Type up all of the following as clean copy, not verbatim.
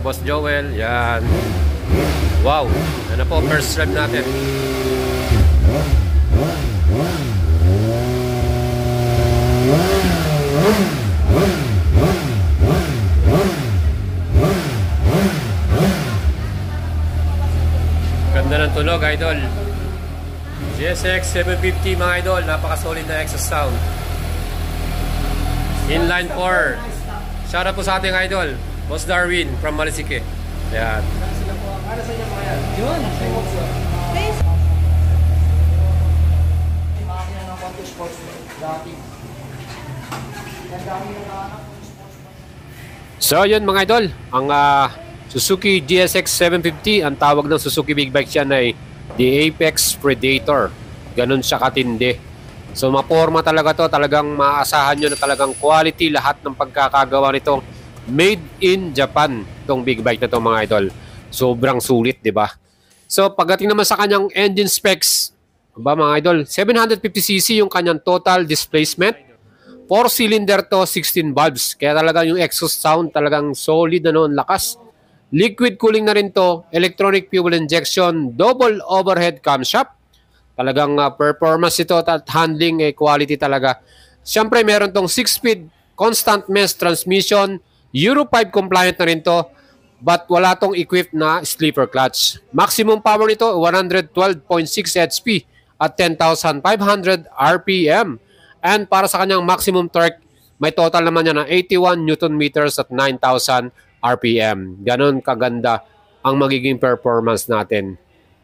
Boss Joel. Yan. Wow. Ano po, first drive natin. Ganda ng tunog, idol. GSX 750 mga idol. Napaka-solid na exhaust sound. Inline 4. Shout out po sa ating idol, Boss Darwin from Malisike. Yan. So yun mga idol, ang Suzuki GSX 750, ang tawag ng Suzuki Big Bike yan ay the Apex Predator. Ganun siya katindi. So maporma talaga to, talagang maasahan nyo na talagang quality lahat ng pagkakagawa nito. Made in Japan tong big bike na to mga idol. Sobrang sulit, di ba? So pagdating naman sa kanyang engine specs, ba mga idol, 750cc yung kanyang total displacement. 4-cylinder to, 16 valves. Kaya talaga yung exhaust sound talagang solid na noon, lakas. Liquid cooling na rin to, electronic fuel injection, double overhead camshaft. Talagang performance ito at handling quality talaga. Siyempre meron tong 6-speed constant mesh transmission, Euro 5 compliant na rin to, but wala tong equipped na sleeper clutch. Maximum power nito 112.6 HP at 10,500 RPM. And para sa kanyang maximum torque, may total naman niya na 81 Newton meters at 9,000 RPM. Ganon kaganda ang magiging performance natin.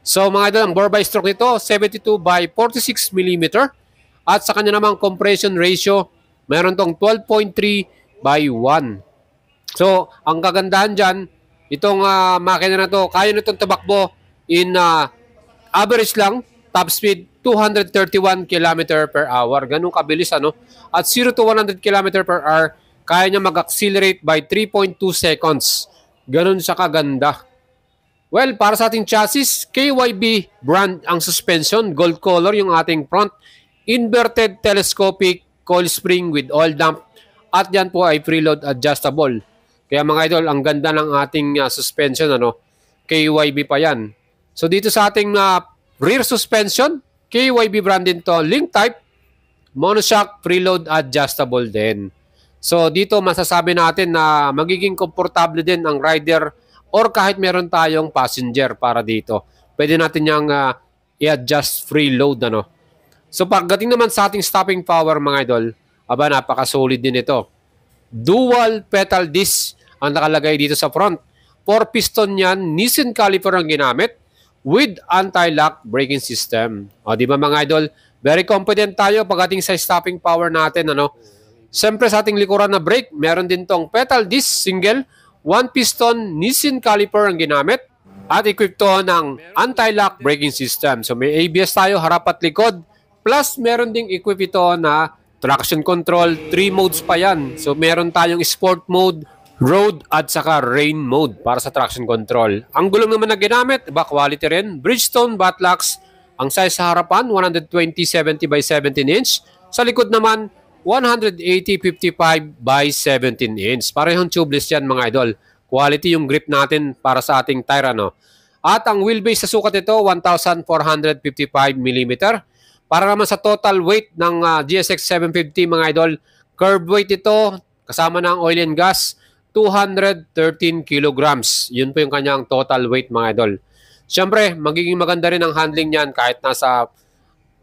So mga idol, ang bore by stroke nito 72 by 46 mm. At sa kanya namang compression ratio, meron tong 12.3 by 1. So ang kagandahan dyan, itong makina na to, kaya nitong tabakbo in average lang, top speed 231 km per hour. Ganun kabilis ano. At 0 to 100 km per hour, kaya niya mag-accelerate by 3.2 seconds. Ganun siya kaganda. Well, para sa ating chassis, KYB brand ang suspension. Gold color yung ating front. Inverted telescopic coil spring with oil dump. At yan po ay preload adjustable. Kaya mga idol, ang ganda ng ating suspension. Ano? KYB pa yan. So dito sa ating rear suspension, KYB brand din to, link type, monoshock, preload adjustable din. So dito masasabi natin na magiging komportable din ang rider or kahit meron tayong passenger para dito. Pwede natin yung i-adjust freeload. Ano? So pagdating naman sa ating stopping power mga idol, aba napaka-solid din ito. Dual pedal disc ang nakalagay dito sa front. 4 piston yan, Nissin caliper ang ginamit with anti-lock braking system. O, di ba mga idol? Very confident tayo pagdating sa stopping power natin. Ano? Siyempre sa ating likuran na brake, meron din tong pedal disc single, 1 piston Nissin caliper ang ginamit at equipped to ng anti-lock braking system. So may ABS tayo harap at likod. Plus meron ding equipped ito na traction control, 3 modes pa yan. So meron tayong sport mode, road at saka rain mode para sa traction control. Ang gulong naman na ginamit, iba quality rin. Bridgestone Battlocks, ang size sa harapan 120/70 by 17 inch. Sa likod naman 180/55 by 17 inch. Parehong tubeless yan mga idol. Quality yung grip natin para sa ating tire. Ano? At ang wheelbase sa sukat ito 1,455 mm. Para naman sa total weight ng GSX 750 mga idol, curb weight ito kasama ng oil and gas 213 kilograms. Yun po yung kanyang total weight mga idol. Siyempre, magiging maganda rin ang handling niyan kahit nasa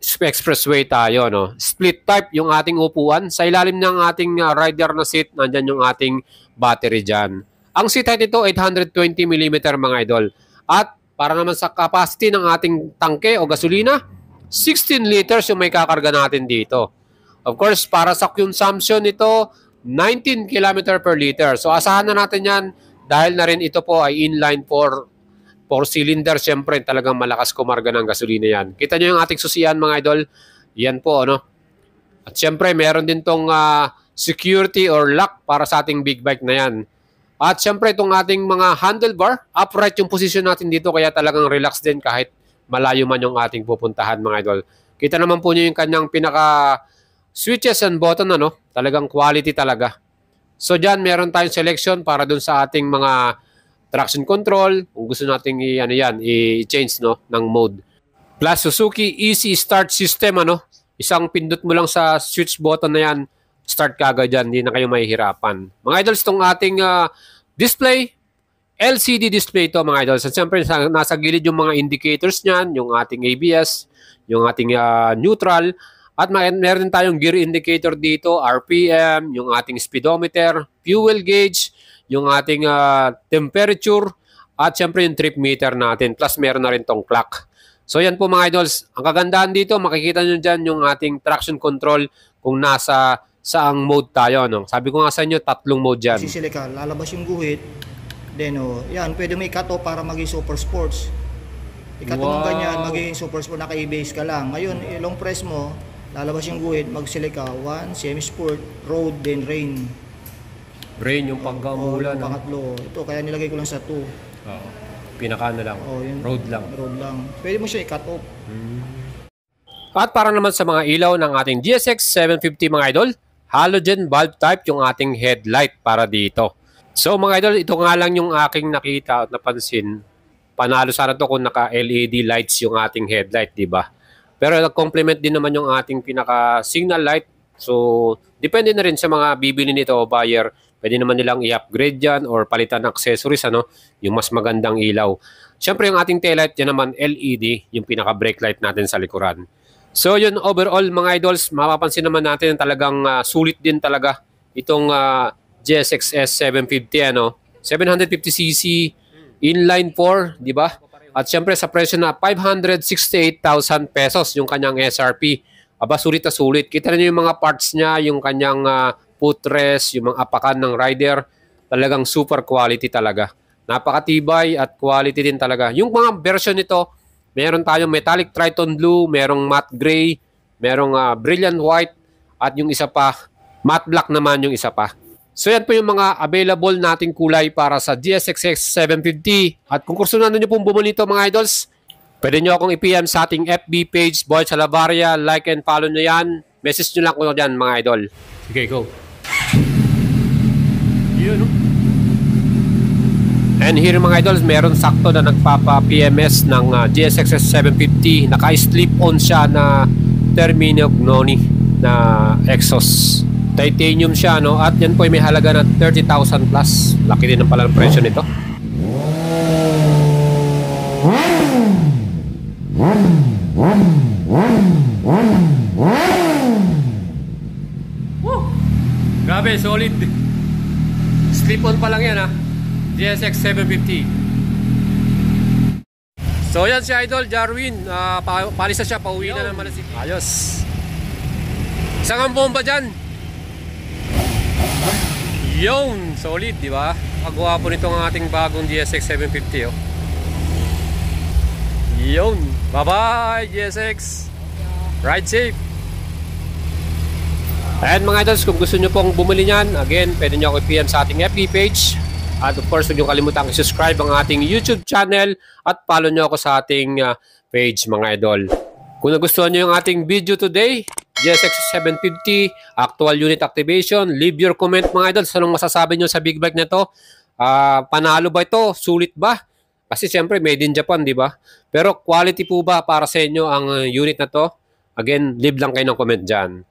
expressway tayo. No? Split type yung ating upuan. Sa ilalim ng ating rider na seat, nandyan yung ating battery dyan. Ang seat height ito, 820 mm mga idol. At para naman sa capacity ng ating tangke o gasolina, 16 liters yung may kakarga natin dito. Of course, para sa consumption ito, 19 km per liter. So asahan na natin yan dahil na rin ito po ay inline 4-cylinder. Siyempre talagang malakas kumarga ng gasolina yan. Kita nyo yung ating susian mga idol. Yan po ano. At siyempre meron din tong security or lock para sa ating big bike na yan. At siyempre itong ating mga handlebar, upright yung position natin dito kaya talagang relax din kahit malayo man yung ating pupuntahan mga idol. Kita naman po nyo yung kanyang pinaka switches and button, ano? Talagang quality talaga. So dyan, meron tayong selection para dun sa ating mga traction control, kung gusto nating i-change no ng mode. Plus Suzuki Easy Start System isang pindot mo lang sa switch button na yan, start kagad dyan, hindi na kayo mahihirapan. Mga idols, itong ating display, LCD display to mga idols. At siyempre nasa gilid yung mga indicators niyan, yung ating ABS, yung ating neutral, at meron tayong gear indicator dito, RPM, yung ating speedometer, fuel gauge, yung ating temperature, at siyempre yung trip meter natin. Plus meron na rin tong clock. So yan po mga idols. Ang kagandahan dito, makikita nyo dyan yung ating traction control kung nasa saang mode tayo. Sabi ko nga sa inyo, 3 mode dyan. Sisili ka, lalabas yung guhit. Then yan, pwede may cut off para maging super sports. I-cut mo ganyan, maging super sport, naka-base ka lang. Ngayon, long press mo, lalabas yung guhit, mag-select ka, 1, semi-sport, road, then rain. Rain, yung pagkamulan. Yung pangatlo. Ito, kaya nilagay ko lang sa 2. Pinaka lang. Road lang. Road lang. Pwede mo siya i-cut off. At para naman sa mga ilaw ng ating GSX 750 mga idol, halogen bulb type yung ating headlight para dito. So mga idol, ito nga lang yung aking nakita at napansin. Panalo sana to kung naka-LED lights yung ating headlight, di ba? Pero nag-complement din naman yung ating pinaka-signal light. So, depende na rin sa mga bibili nito o buyer. Pwede naman nilang i-upgrade yan or palitan ng accessories, yung mas magandang ilaw. Siyempre, yung ating taillight, yan naman LED, yung pinaka-brake light natin sa likuran. So, yun overall, mga idols, mapapansin naman natin talagang sulit din talaga itong GSX S750, 750cc, inline 4, di ba? At siyempre, sa presyo na 568,000 pesos yung kanyang SRP. Aba, sulit na sulit. Kita niyo yung mga parts niya, yung kanyang footrest, yung mga apakan ng rider, talagang super quality talaga. Napakatibay at quality din talaga. Yung mga version nito, meron tayong metallic Triton Blue, merong matte gray, merong brilliant white, at yung isa pa, matte black naman yung isa pa. So yan po yung mga available nating kulay para sa GSX 750. At kung kursunan nyo pong bumili nito mga idols, pwede nyo akong i-PM sa ating FB page, Boy Salavarria, like and follow nyo yan. Message nyo lang ko dyan mga idol. Sige, go. And here mga idols, meron sakto na nagpapa-PMS ng GSX 750. Naka-slip on siya na Termino Gnoni na exhaust. Titanium siya, at yan po ay may halaga na 30,000 plus. Laki din ang pala ng presyo nito. Grabe, solid. Slip-on pa lang yan GSX 750. So yan si Idol Jarwin, palis na siya, pauwi na naman si ayos. Isang ang bomba dyan. Yun, solid, di ba? Pagawa po nito ang ating bagong GSX 750 Yun, bye-bye GSX. Ride safe. And mga idols, kung gusto nyo pong bumili niyan, again, pwede nyo ako i-PM sa ating FB page. At of course, huwag nyo kalimutan i-subscribe ang ating YouTube channel at follow nyo ako sa ating page mga idol. Kung nagustuhan nyo yung ating video today, GSX 750, actual unit activation, leave your comment mga idol. Anong masasabi nyo sa big bike na to? Panalo ba ito? Sulit ba? Kasi siyempre made in Japan, di ba? Pero quality po ba para sa inyo ang unit na to? Again, leave lang kayo ng comment dyan.